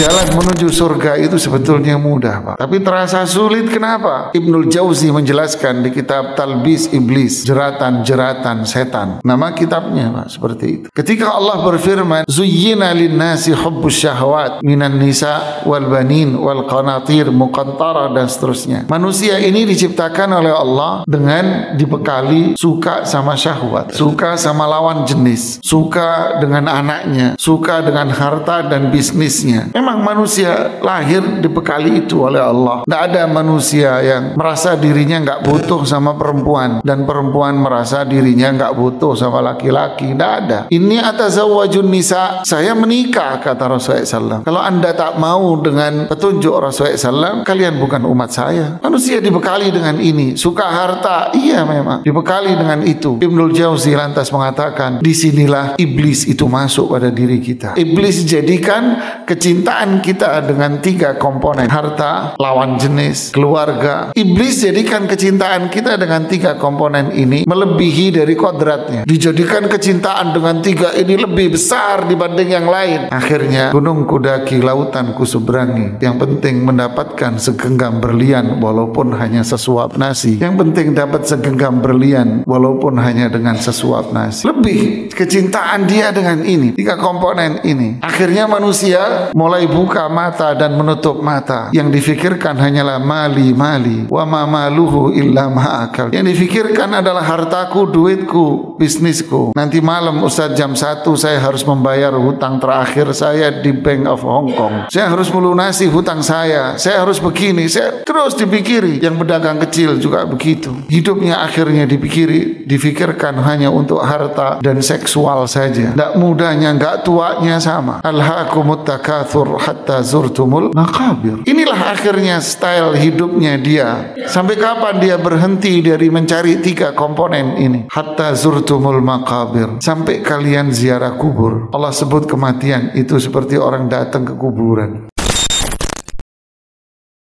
Jalan menuju surga itu sebetulnya mudah, Pak, tapi terasa sulit. Kenapa? Ibnul Jauzi menjelaskan di kitab Talbis Iblis, jeratan-jeratan setan. Nama kitabnya, Pak, seperti itu. Ketika Allah berfirman, "Zuyyina lin-nasi hubbus syahwat minan nisa wal banin wal qanatir muqantara," dan seterusnya. Manusia ini diciptakan oleh Allah dengan dibekali suka sama syahwat, suka sama lawan jenis, suka dengan anaknya, suka dengan harta dan bisnisnya. Memang manusia lahir dibekali itu oleh Allah. Tidak ada manusia yang merasa dirinya nggak butuh sama perempuan dan perempuan merasa dirinya nggak butuh sama laki-laki. Tidak ada. Ini atazawwajun nisa, saya menikah, kata Rasulullah SAW. Kalau anda tak mau dengan petunjuk Rasulullah SAW, kalian bukan umat saya. Manusia dibekali dengan ini. Suka harta, iya memang dibekali dengan itu. Ibnul Jauzi lantas mengatakan, disinilah iblis itu masuk pada diri kita. Iblis jadikan kecintaan kita dengan 3 komponen: harta, lawan jenis, keluarga. Iblis jadikan kecintaan kita dengan 3 komponen ini melebihi dari kodratnya. Dijadikan kecintaan dengan 3 ini lebih besar dibanding yang lain. Akhirnya gunung kudaki, lautan kuseberangi. Yang penting mendapatkan segenggam berlian walaupun hanya sesuap nasi. Yang penting dapat segenggam berlian walaupun hanya dengan sesuap nasi. Lebih kecintaan dia dengan ini, 3 komponen ini. Akhirnya manusia mulai buka mata dan menutup mata. Yang difikirkan hanyalah mali wa ma maluhu illa ma akal. Yang difikirkan adalah hartaku, duitku, bisnisku. Nanti malam Ustaz jam 1 saya harus membayar hutang terakhir saya di Bank of Hong Kong. Saya harus melunasi hutang saya harus begini. Saya terus dipikiri. Yang pedagang kecil juga begitu. Hidupnya akhirnya difikirkan hanya untuk harta dan seksual saja. Tidak mudanya, nggak tuanya sama. Alhaakumut takatsur hatta zurtumul maqabir. Inilah akhirnya style hidupnya dia. Sampai kapan dia berhenti dari mencari 3 komponen ini? Hatta zurtumul maqabir, sampai kalian ziarah kubur. Allah sebut kematian itu seperti orang datang ke kuburan.